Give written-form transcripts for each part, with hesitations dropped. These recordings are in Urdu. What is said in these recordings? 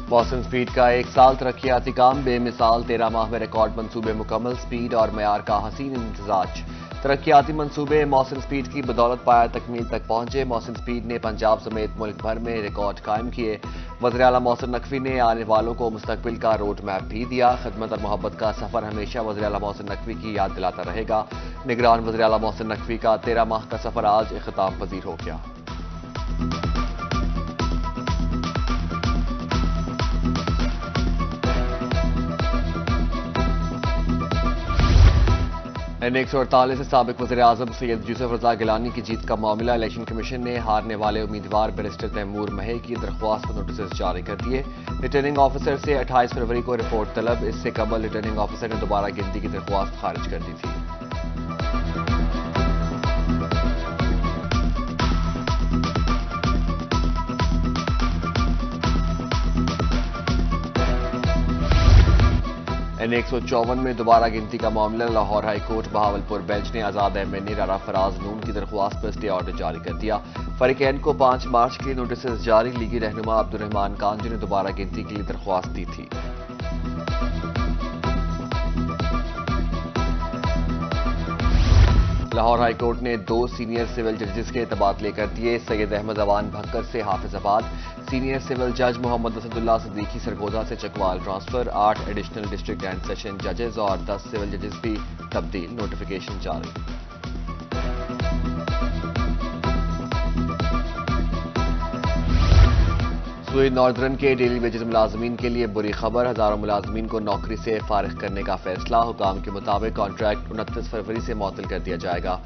محسن سپیڈ کا 1 سال ترقیاتی کام بے مثال 13 ماہ میں ریکارڈ منصوبے مکمل سپیڈ اور معیار کا حسین امتزاج ترقیاتی منصوبے محسن سپیڈ کی بدولت پایا تکمیل تک پہنچے محسن سپیڈ نے پنجاب سمیت ملک بھر میں ریکارڈ قائم کیے وزیر اعلیٰ محسن نقوی نے آنے والوں کو مستقبل کا روڈ میپ بھی دیا خدمت اور محبت کا سفر ہمیشہ وزیر اعلیٰ محسن نقوی کی یاد دلاتا رہے گا نگران وزیر اعلیٰ محسن نقوی کا 13 ماہ کا سفر آج اختتام پذیر ہو گیا N148 سے سابق وزیر اعظم سید یوسف رضا گیلانی کی جیت کا معاملہ الیکشن کمیشن نے ہارنے والے امیدوار بیرسٹر تیمور مہے کی درخواست پر نوٹسز جاری کر دیے ریٹرننگ آفیسر سے 28 فروری کو رپورٹ طلب اس سے قبل ریٹرننگ آفیسر نے دوبارہ گنتی کی درخواست خارج کر دی تھی N154 میں دوبارہ گنتی کا معاملہ Lahore high court Bahawalpur bench نے آزاد احمد نے رانا فراز نون کی درخواست پر اسٹے آرڈر جاری کر دیا فریقین کو 5 مارچ کے لیے نوٹسز جاری لیگی رہنما عبدالرحمان کانجی نے دوبارہ گنتی کے لیے درخواست دی تھی لاہور ہائی کورٹ نے 2 سینئر سول ججز کے تبادلے کر دیے سید احمد اوان بھکر سے حافظ آباد سینئر سول جج محمد اسد اللہ صدیقی سرگودا سے Chakwal transfer 8 additional district and session ججز اور 10 سول ججز بھی تبدیل نوٹیفیکیشن جاری سوئی ناردرن کے ڈیلی ویجز ملازمین کے لیے بری خبر ہزاروں ملازمین کو نوکری سے فارغ کرنے کا فیصلہ حکام کے مطابق کانٹریکٹ 29 فروری سے معطل کر دیا جائے گا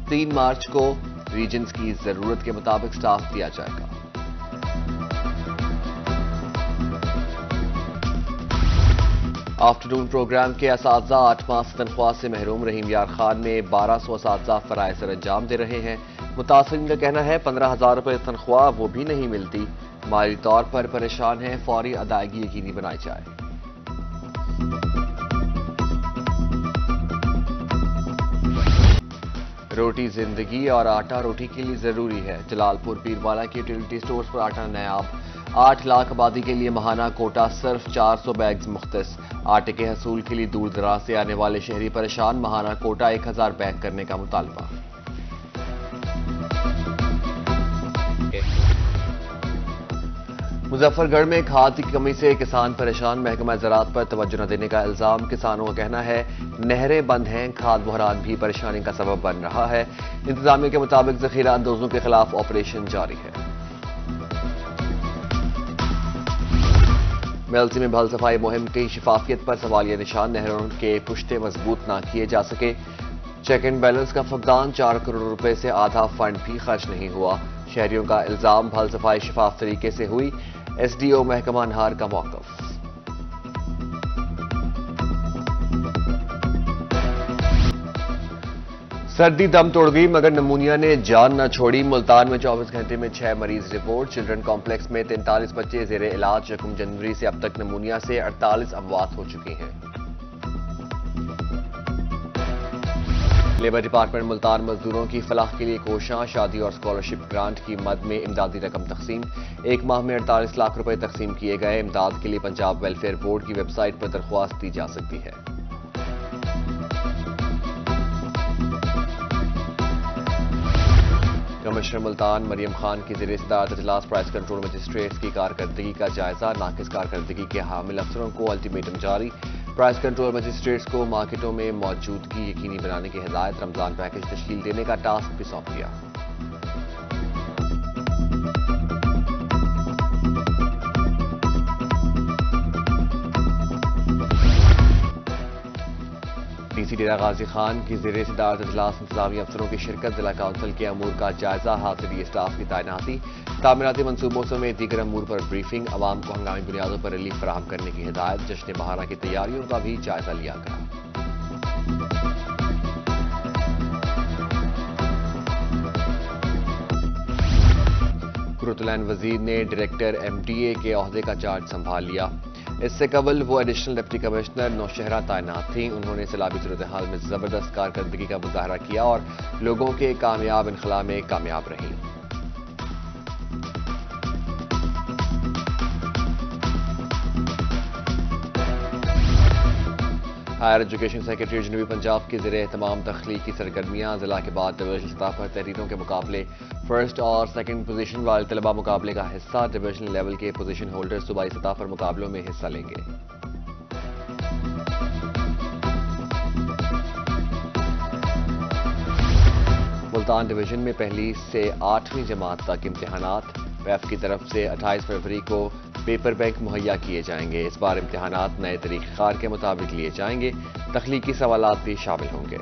3 مارچ کو ریجنز کی ضرورت کے مطابق سٹاف دیا جائے گا آفٹرنون پروگرام کے اساتذہ 8 ماہ سے تنخواہ سے محروم رحیم یار خان میں 1200 اساتذہ فرائض سر انجام دے رہے ہیں متاثرین کا کہنا ہے 15,000 روپے تنخواہ وہ بھی نہیں ملتی مالی طور پر پریشان ہیں فوری ادائیگی یقینی بنائی جائے روٹی زندگی اور آٹا روٹی کے لیے ضروری ہے جلال پور پیروالا کے یوٹیلیٹی سٹورز پر آٹا نایاب 8 لاکھ آبادی کے لیے ماہانہ کوٹا صرف 400 بیگز مختص آٹے کے حصول کے لیے دور دراز سے آنے والے شہری پریشان ماہانہ کوٹا 1000 بیگ کرنے کا مطالبہ مظفر گڑھ میں کھاد کی کمی سے کسان پریشان محکمہ زراعت پر توجہ نہ دینے کا الزام کسانوں کا کہنا ہے نہریں بند ہیں کھاد بحران بھی پریشانی کا سبب بن رہا ہے انتظامیہ کے مطابق ذخیرہ اندوزوں کے خلاف آپریشن جاری ہے میلسی میں بھل صفائی مہم کی شفافیت پر سوالیہ نشان نہروں کے پشتے مضبوط نہ کیے جا سکے چیک اینڈ بیلنس کا فقدان 4 کروڑ روپے سے آدھا فنڈ بھی خرچ نہیں ہوا شہریوں کا الزام بھل صفائی شفاف طریقے سے ہوئی ایس ڈی او محکمہ انہار کا موقف سردی دم توڑ گئی مگر نمونیا نے جان نہ چھوڑی ملتان میں 24 گھنٹے میں 6 مریض رپورٹ چلڈرن کمپلیکس میں 43 بچے زیر علاج 1 جنوری سے اب تک نمونیا سے 48 اموات ہو چکی ہیں لیبر ڈپارٹمنٹ ملتان مزدوروں کی فلاح کے لیے کوشاں شادی اور اسکالرشپ گرانٹ کی مد میں امدادی رقم تقسیم 1 ماہ میں 48 لاکھ روپے تقسیم کیے گئے امداد کے لیے پنجاب ویلفیئر بورڈ کی ویب سائٹ پر درخواست دی جا سکتی ہے کمشنر ملتان مریم خان کی زیر صدارت اجلاس پرائز کنٹرول مجسٹریٹس کی کارکردگی کا جائزہ ناقص کارکردگی کے حامل افسروں کو الٹیمیٹم جاری پرائز کنٹرول مجسٹریٹس کو مارکیٹوں میں موجودگی یقینی بنانے کی ہدایت رمضان پیکج تشکیل دینے کا ٹاسک بھی سونپ دیا ڈی سی ڈیرہ غازی خان کی زیر صدارت اجلاس انتظامی افسروں کی شرکت ضلع کونسل کے امور کا جائزہ حاضری اسٹاف کی تعیناتی تعمیراتی منصوبوں سمیت دیگر امور پر بریفنگ عوام کو ہنگامی بنیادوں پر ریلیف فراہم کرنے کی ہدایت جشن بہارہ کی تیاریوں کا بھی جائزہ لیا گیا قرۃ العین وزیر نے ڈائریکٹر ایم ڈی اے کے عہدے کا چارج سنبھال لیا اس سے قبل وہ ایڈیشنل ڈپٹی کمشنر نوشہرہ تعینات تھیں انہوں نے سیلابی صورتحال میں زبردست کارکردگی کا مظاہرہ کیا اور لوگوں کے کامیاب انخلاء میں کامیاب رہیں ہائر ایجوکیشن سیکرٹری جنوبی پنجاب کے زیر اہتمام تخلیقی سرگرمیاں ضلع کے بعد ڈویژنل سطح پر تحریروں کے مقابلے فرسٹ اور سیکنڈ پوزیشن والے طلبہ مقابلے کا حصہ ڈویژنل لیول کے پوزیشن ہولڈر صوبائی سطح پر مقابلوں میں حصہ لیں گے۔ ملتان ڈویژن میں پہلی سے 8ویں جماعت تک امتحانات پیف کی طرف سے 28 فروری کو پیپر بینک مہیا کیے جائیں گے۔ اس بار امتحانات نئے طریقہ کار کے مطابق لیے جائیں گے، تخلیقی سوالات بھی شامل ہوں گے۔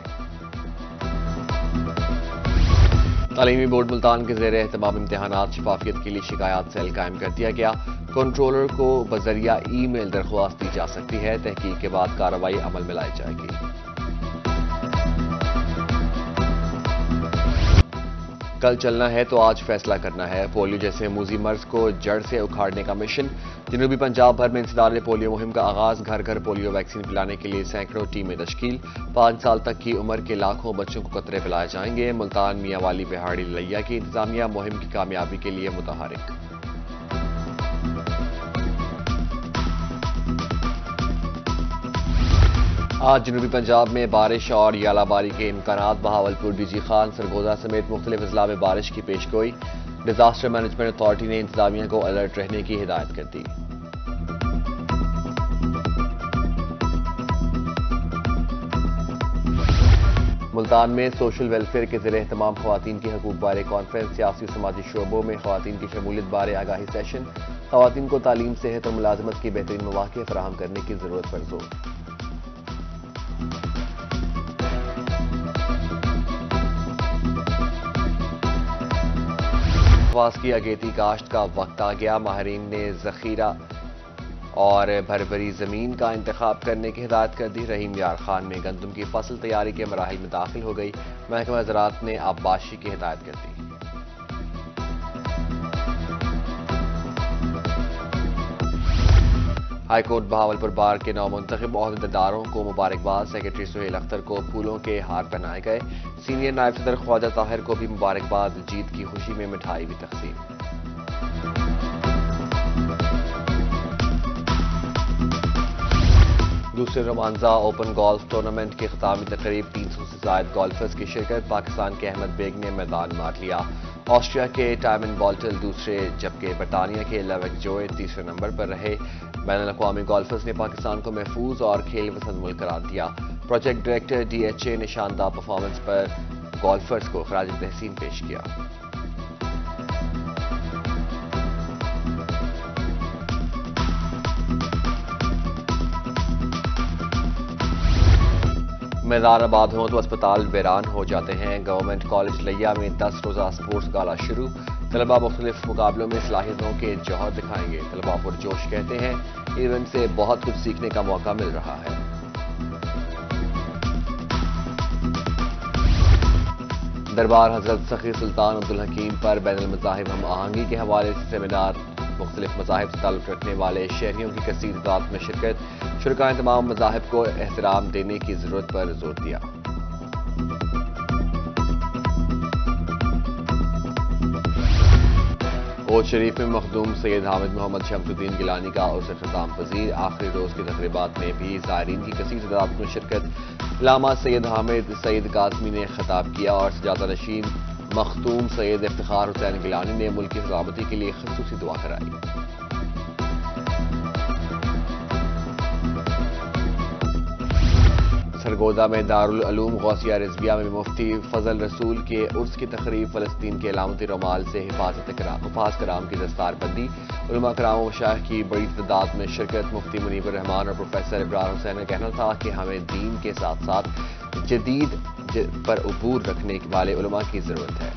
تعلیمی بورڈ ملتان کے زیر اہتمام امتحانات شفافیت کے لیے شکایات سیل قائم کر دیا گیا۔ کنٹرولر کو بذریعہ ای میل درخواست دی جا سکتی ہے، تحقیق کے بعد کارروائی عمل میں لائی جائے گی۔ کل چلنا ہے تو آج فیصلہ کرنا ہے، پولیو جیسے موذی مرض کو جڑ سے اکھاڑنے کا مشن۔ جنوبی پنجاب بھر میں انسداد پولیو مہم کا آغاز، گھر گھر پولیو ویکسین پلانے کے لیے سینکڑوں ٹیمیں تشکیل، 5 سال تک کی عمر کے لاکھوں بچوں کو قطرے پلائے جائیں گے۔ ملتان میاں والی پہاڑی لیا کی انتظامیہ مہم کی کامیابی کے لیے متحرک۔ آج جنوبی پنجاب میں بارش اور یالہ باری کے امکانات، بہاولپور ڈی جی خان سرگودا سمیت مختلف اضلاع میں بارش کی پیشگوئی، ڈیزاسٹر مینجمنٹ اتھارٹی نے انتظامیہ کو الرٹ رہنے کی ہدایت کر دی۔ ملتان میں سوشل ویلفیئر کے زیر اہتمام خواتین کی حقوق بارے کانفرنس، سیاسی و سماجی شعبوں میں خواتین کی شمولیت بارے آگاہی سیشن، خواتین کو تعلیم، صحت اور ملازمت کے بہترین مواقع فراہم کرنے کی ضرورت پر زور۔ کپاس کی اگیتی کاشت کا وقت آ گیا، ماہرین نے ذخیرہ اور بھربھری زمین کا انتخاب کرنے کی ہدایت کر دی۔ رحیم یار خان میں گندم کی فصل تیاری کے مراحل میں داخل ہو گئی، محکمہ زراعت نے آبپاشی کی ہدایت کر دی۔ ہائی کورٹ بہاولپور بار کے نومنتخب عہدیداروں کو مبارکباد، سیکرٹری سہیل اختر کو پھولوں کے ہار پہنائے گئے، سینئر نائب صدر خواجہ طاہر کو بھی مبارکباد، جیت کی خوشی میں مٹھائی بھی تقسیم۔ دوسرے رومانزہ اوپن گولف ٹورنامنٹ کی اختتامی تقریب، 300 سے زائد گولفرز کی شرکت، پاکستان کے احمد بیگ نے میدان مار لیا، آسٹریا کے ٹائمن بالٹل دوسرے جبکہ برطانیہ کے لیوک جوئے تیسرے نمبر پر رہے۔ بین الاقوامی گولفرز نے پاکستان کو محفوظ اور کھیل پسند ملک قرار دیا، project director D H A نے شاندار پرفارمنس پر گولفرز کو خراج تحسین پیش کیا۔ میدان آباد ہوں تو اسپتال ویران ہو جاتے ہیں، گورنمنٹ کالج لیا میں 10 روزہ سپورٹس گالا شروع، طلبہ مختلف مقابلوں میں صلاحیتوں کے جوہر دکھائیں گے، طلبہ پرجوش کہتے ہیں ایونٹ سے بہت کچھ سیکھنے کا موقع مل رہا ہے۔ دربار حضرت سخی سلطان عبدالحکیم پر بین المذاہب ہم آہنگی کے حوالے سے سیمینار، مختلف مذاہب سے تعلق رکھنے والے شہریوں کی کثیر تعداد میں شرکت، شرکاء نے تمام مذاہب کو احترام دینے کی ضرورت پر زور دیا۔ اوج شریف میں مخدوم سید حامد محمد شمس الدین گیلانی کا عرس ختام پذیر، آخری روز کی تقریبات میں بھی زائرین کی کثیر تعداد میں شرکت، علامہ سید حامد سعید قاسمی نے خطاب کیا اور سجادہ نشین مختوم سید افتخار حسین گیلانی نے ملک کی سلامتی کے لیے خصوصی دعا کرائی۔ سرگودا میں دارالعلوم غوثیہ رضویہ میں مفتی فضل رسول کے عرس کی تقریب، فلسطین کے علامتی رومال سے حفاظ کرام کی دستار بندی، علماء کرام و مشائخ کی بڑی تعداد میں شرکت، مفتی منیب الرحمان اور پروفیسر ابرار حسین کا کہنا تھا کہ ہمیں دین کے ساتھ ساتھ جدید پر عبور رکھنے والے علماء کی ضرورت ہے۔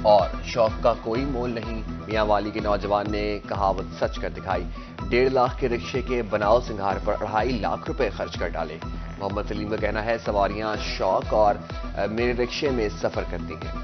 اور شوق کا کوئی مول نہیں، میاں والی کے نوجوان نے کہاوت سچ کر دکھائی، 1.5 لاکھ کے رکشے کے بناؤ سنگھار پر 2.5 لاکھ روپے خرچ کر ڈالے۔ محمد سلیم کا کہنا ہے سواریاں شوق اور میرے رکشے میں سفر کرتی ہیں۔